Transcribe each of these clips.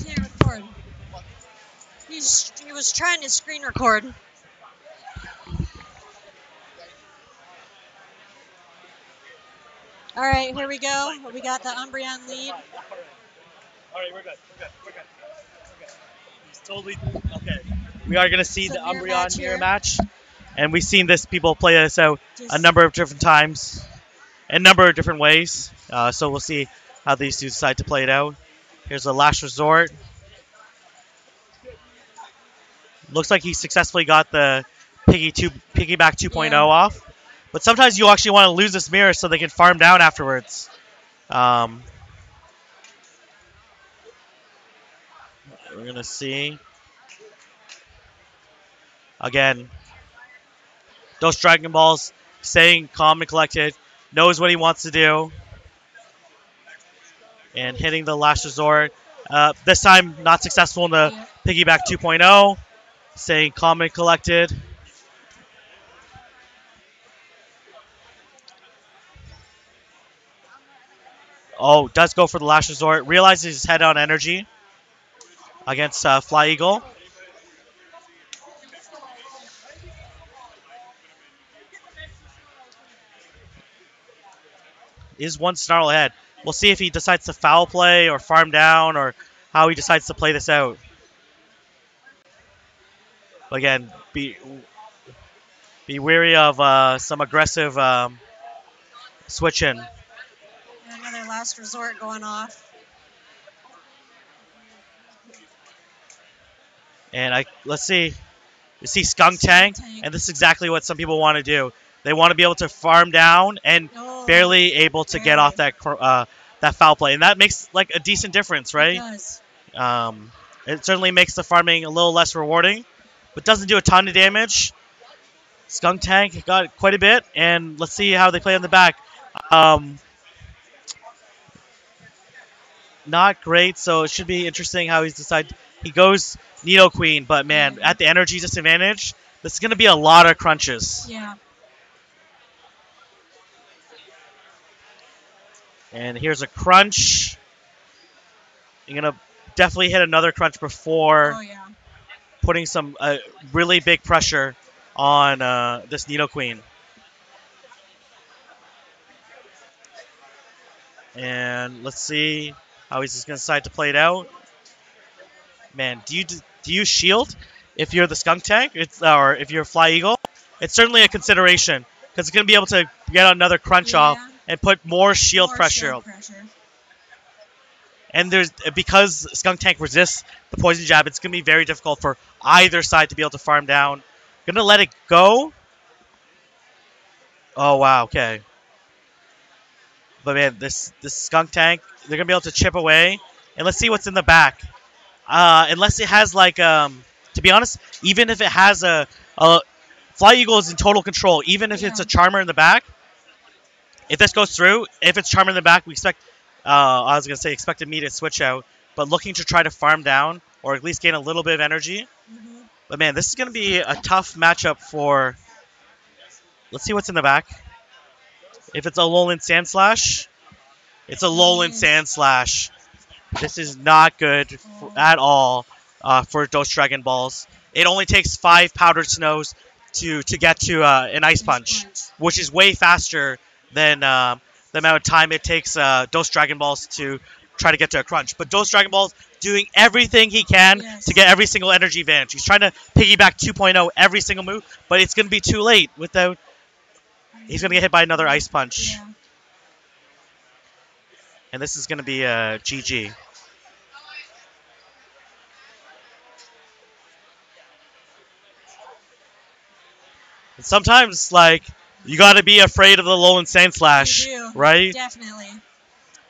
Can't record. He was trying to screen record. All right, here we go. We got the Umbreon lead. All right, we're good. He's totally okay. We are gonna see It's the a mirror Umbreon match mirror here. match, and we've seen this people play this out Just a number of different times, a number of different ways. So we'll see how these two decide to play it out. Here's a last resort. Looks like he successfully got the piggyback 2.0 Yeah. off. But sometimes you actually want to lose this mirror so they can farm down afterwards. We're gonna see again. DozDragonBallz staying calm and collected, knows what he wants to do, and hitting the last resort. This time, not successful in the piggyback 2.0, staying calm and collected. Oh, does go for the last resort. Realizes his head on energy against flyeagle. Is one snarl ahead. We'll see if he decides to foul play or farm down or how he decides to play this out. But again, be wary of some aggressive switch-in. another last resort going off. And let's see. You see Skunk Tank, and this is exactly what some people want to do. They want to be able to farm down and barely able to get off that foul play, and that makes like a decent difference, right? It does. It certainly makes the farming a little less rewarding, but doesn't do a ton of damage. Skunk Tank got quite a bit, and let's see how they play on the back. Not great, so it should be interesting how he's decided. He goes Nidoqueen, but man, at the energy disadvantage, this is going to be a lot of crunches. Yeah. And here's a crunch. You're going to definitely hit another crunch before putting some really big pressure on this Nidoqueen. And let's see how he's just going to decide to play it out. Man, do you shield if you're the Skunk Tank or if you're flyeagle? It's certainly a consideration because it's going to be able to get another crunch off and put more shield pressure. And because Skunk Tank resists the poison jab, it's going to be very difficult for either side to be able to farm down. Going to let it go. Oh wow, okay. But man, this Skunk Tank, they're going to be able to chip away. And let's see what's in the back. Unless it has like, to be honest, even if it has a flyeagle is in total control. Even if it's a Charmer in the back, if this goes through, if it's Charmer in the back, we expect, I was going to say expect immediate switch out, but looking to try to farm down or at least gain a little bit of energy. But man, this is going to be a tough matchup for, let's see what's in the back. If it's a Alolan Sandslash, it's a Alolan Sandslash. This is not good at all for DozDragonBallz. It only takes 5 Powdered Snows to get to an Ice Punch, which is way faster than the amount of time it takes DozDragonBallz to try to get to a Crunch. But DozDragonBallz doing everything he can to get every single energy advantage. He's trying to piggyback 2.0 every single move, but it's going to be too late without... He's going to get hit by another Ice Punch. Yeah. And this is going to be a GG. And sometimes, like, you got to be afraid of the Alolan Sandslash, right? Definitely.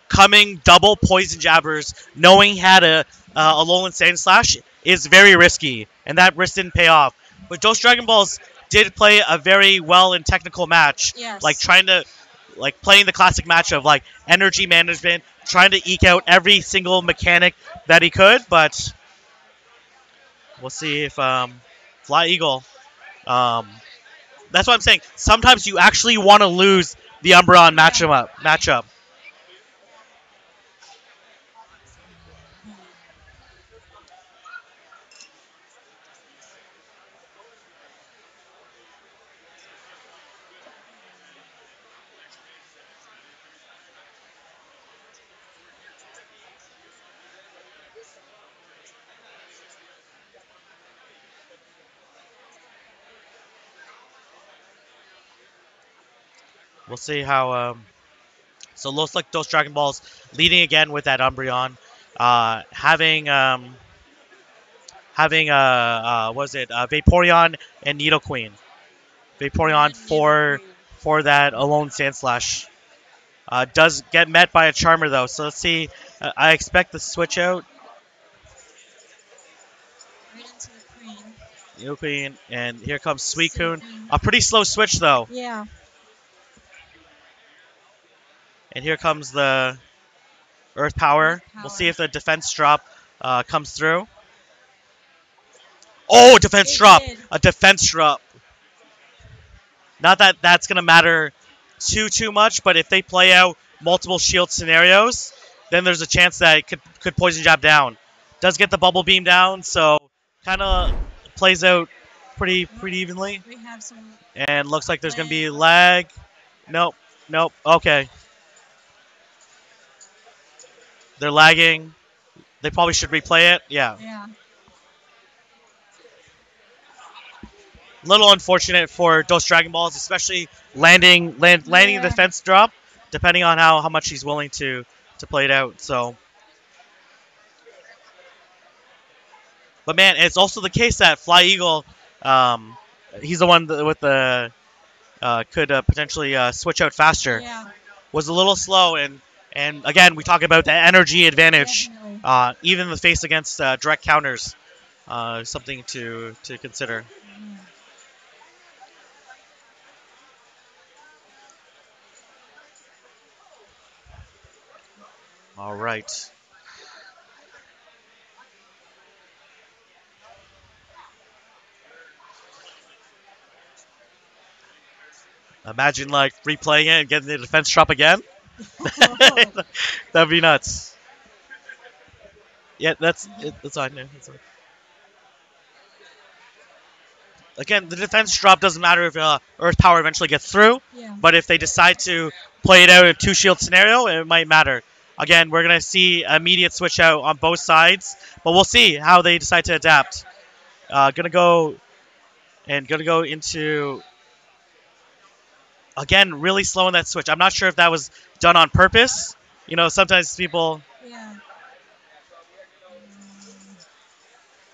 Coming double Poison Jabbers, knowing he had a Alolan Sandslash is very risky, and that risk didn't pay off. But DozDragonBallz did play a very well and technical match, like trying to, like playing the classic match of like energy management, trying to eke out every single mechanic that he could. But we'll see if flyeagle. That's what I'm saying. Sometimes you actually want to lose the Umbreon matchup. We'll see how. So looks like DozDragonBallz leading again with that Umbreon, having was it Vaporeon and Nidoqueen. Vaporeon for that Alone Sandslash. Does get met by a Charmer though, so let's see. I expect the switch out. Right into the Queen. Nidoqueen, and here comes Suicune. A pretty slow switch though. Yeah. And here comes the Earth Power. We'll see if the defense drop comes through. Oh, defense drop! Did. A defense drop. Not that that's going to matter too much, but if they play out multiple shield scenarios, then there's a chance that it could poison jab down. Does get the bubble beam down, so kind of plays out pretty evenly. We have some. And looks like there's going to be lag. Nope. Okay. They're lagging. They probably should replay it. Yeah. Little unfortunate for DozDragonBallz, especially landing the defense drop, depending on how much he's willing to play it out. So, but man, it's also the case that flyeagle, he's the one with the could potentially switch out faster. Yeah. Was a little slow, and again we talk about the energy advantage, even in the face against direct counters, something to consider. All right. Imagine like replaying it and getting the defense drop again. That'd be nuts. Yeah, that's fine. That's fine. Again, the defense drop doesn't matter if Earth Power eventually gets through, but if they decide to play it out in a two-shield scenario, it might matter. Again, we're going to see immediate switch out on both sides, but we'll see how they decide to adapt. Gonna go into, again, really slowing that switch. I'm not sure if that was done on purpose. You know, sometimes people... Yeah.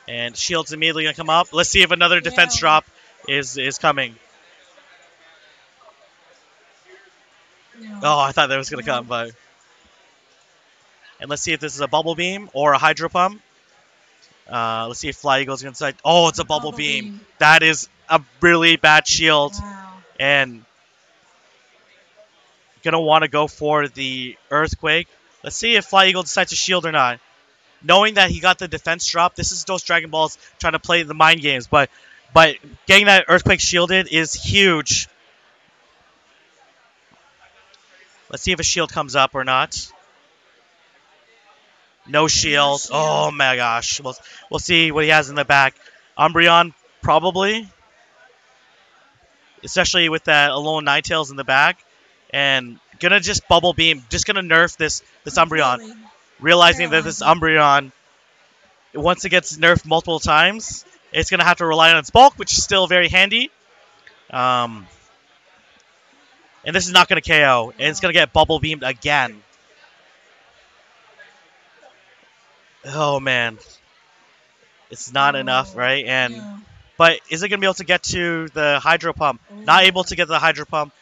And shield's immediately going to come up. Let's see if another defense drop is coming. No. Oh, I thought that was going to come, but... And let's see if this is a Bubble Beam or a Hydro Pump. Let's see if flyeagle's going to decide. Oh, it's a Bubble Beam. That is a really bad shield. Wow. And going to want to go for the Earthquake. Let's see if flyeagle decides to shield or not. Knowing that he got the defense drop, this is DozDragonBallz trying to play the mind games, but getting that Earthquake shielded is huge. Let's see if a shield comes up or not. No shield. Oh my gosh. We'll see what he has in the back. Umbreon, probably. Especially with that Alone Ninetales in the back. And gonna just Bubble Beam. Just gonna nerf this Umbreon. Realizing that this Umbreon, once it gets nerfed multiple times, it's going to have to rely on its bulk, which is still very handy. And this is not going to KO. And it's going to get Bubble Beamed again. Oh, man. It's not enough, right? But is it going to be able to get to the Hydro Pump? Not able to get the Hydro Pump.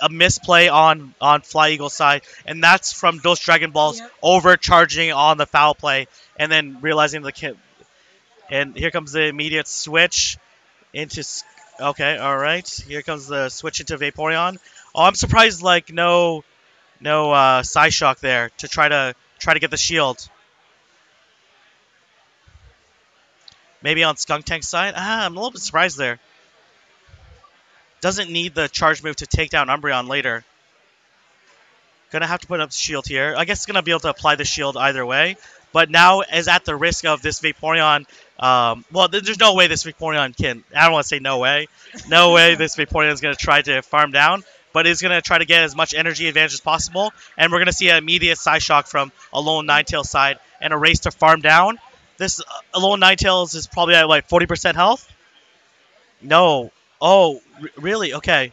A misplay on flyeagle's side, and that's from DozDragonBallz overcharging on the foul play, and then realizing the kid. And here comes the immediate switch into. Okay, all right. Here comes the switch into Vaporeon. Oh, I'm surprised, like no Psyshock there to try to get the shield. Maybe on Skunktank's side. I'm a little bit surprised there. Doesn't need the charge move to take down Umbreon later. Gonna have to put up the shield here. I guess it's gonna be able to apply the shield either way. But now is at the risk of this Vaporeon. Well, there's no way this Vaporeon can... I don't want to say no way. No way this Vaporeon is going to try to farm down. But is going to try to get as much energy advantage as possible. And we're going to see an immediate Psyshock from Alone Ninetales side. And a race to farm down. This Alone Ninetales is probably at, like, 40% health? No. Oh, really? Okay.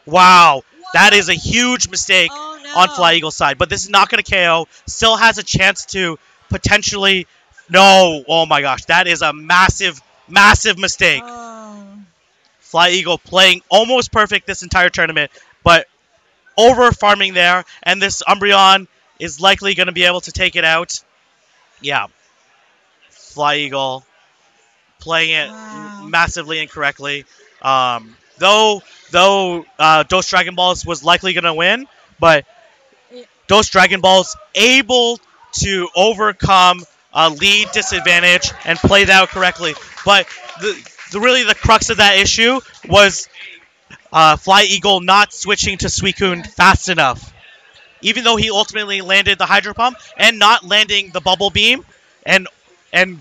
Wow. That is a huge mistake Oh no. on Flyeagle's side. But this is not going to KO. Still has a chance to potentially... No. Oh my gosh. That is a massive, massive mistake. Oh. Flyeagle playing almost perfect this entire tournament, but over farming there. And this Umbreon is likely going to be able to take it out. Yeah. Flyeagle playing it massively incorrectly. Though DozDragonBallz was likely going to win, but DozDragonBallz able to overcome a lead disadvantage and play that out correctly. But really the crux of that issue was Flyeagle not switching to Suicune fast enough. Even though he ultimately landed the Hydro Pump and not landing the Bubble Beam and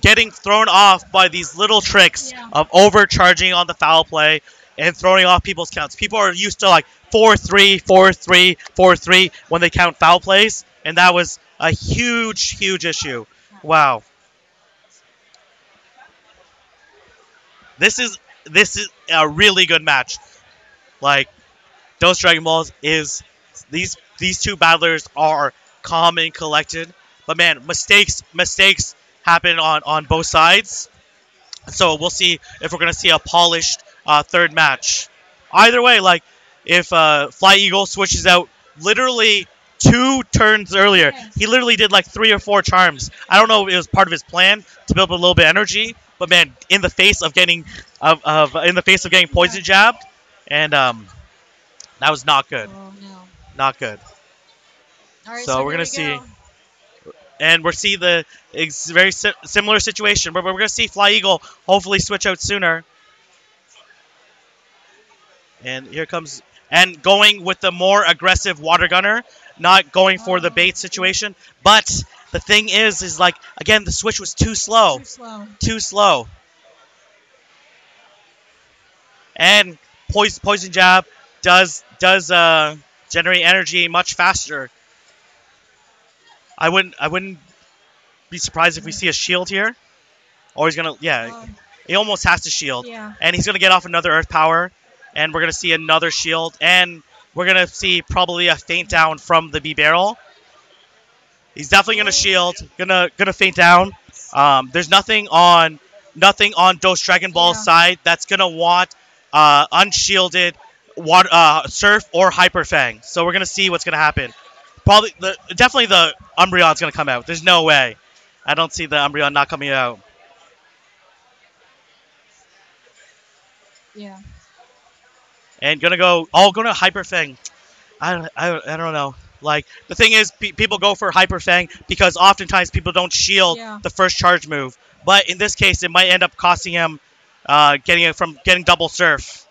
getting thrown off by these little tricks of overcharging on the foul play and throwing off people's counts. People are used to like 4-3, 4-3, 4-3 when they count foul plays, and that was a huge, huge issue. Wow. This is a really good match. Like, DozDragonBallz is these two battlers are calm and collected, but man, mistakes happen on both sides. So we'll see if we're gonna see a polished third match. Either way, like if Flyeagle switches out literally 2 turns earlier, he literally did like 3 or 4 charms. I don't know if it was part of his plan to build up a little bit of energy, but man, in the face of getting poison jabbed, and that was not good. Oh no. Not good. All right, So we're gonna see. And we're seeing the very similar situation, but we're going to see Flyeagle hopefully switch out sooner. And here comes, and going with the more aggressive Water Gunner, not going for the bait situation. But the thing is like, again, the switch was too slow. Too slow. And Poison Jab does generate energy much faster. I wouldn't be surprised if we see a shield here. Or he's gonna, he almost has to shield. Yeah. And he's gonna get off another Earth Power, and we're gonna see another shield, and we're gonna see probably a faint down from the B barrel. He's definitely gonna shield, gonna faint down. There's nothing on DozDragonBallz's side that's gonna want unshielded Surf or Hyper Fang. So we're gonna see what's gonna happen. Definitely the Umbreon's going to come out. There's no way. I don't see the Umbreon not coming out. Yeah. And going to Hyper Fang. I don't know. Like, the thing is, people go for Hyper Fang because oftentimes people don't shield the first charge move. But in this case, it might end up costing him getting double Surf.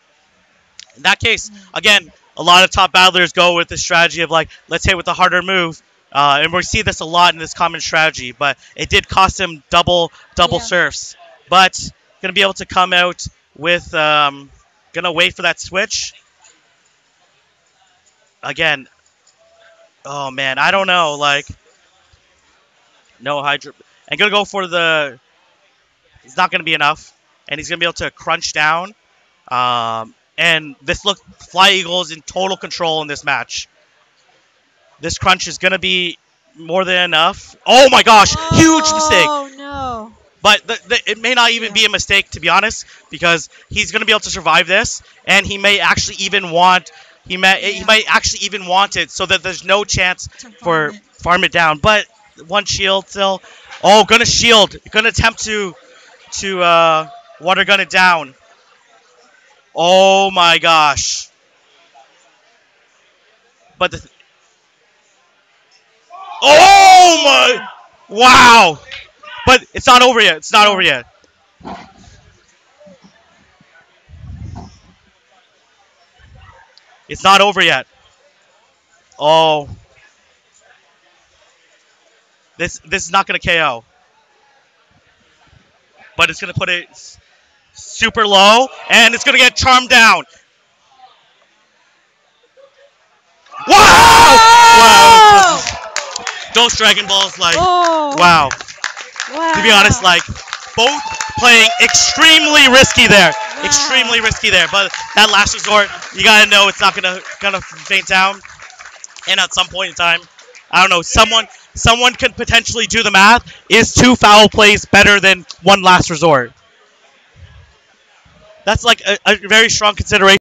In that case, again, a lot of top battlers go with the strategy of like, let's hit with a harder move. And we see this a lot in this common strategy, but it did cost him double Surfs. But going to be able to come out with, going to wait for that switch. Again, oh man, I don't know, like, no Hydro. And going to go for the, it's not going to be enough. And he's going to be able to crunch down. And Flyeagle is in total control in this match. This crunch is going to be more than enough. Oh my gosh, huge mistake. Oh no. But it may not even be a mistake, to be honest, because he's going to be able to survive this, and he may actually even want it so that there's no chance for farm it down. But one shield still. Oh, gonna shield. Gonna attempt to water gun it down. Oh my gosh. But oh my, wow. But it's not over yet. It's not over yet. It's not over yet. Oh. This is not going to KO. But it's going to put it super low, and it's going to get charmed down. Wow! Wow! DozDragonBallz, like, wow. To be honest, like, both playing extremely risky there. Extremely risky there, but that last resort, you gotta know it's not gonna faint down. And at some point in time, I don't know, someone could potentially do the math. Is 2 foul plays better than 1 last resort? That's like a very strong consideration.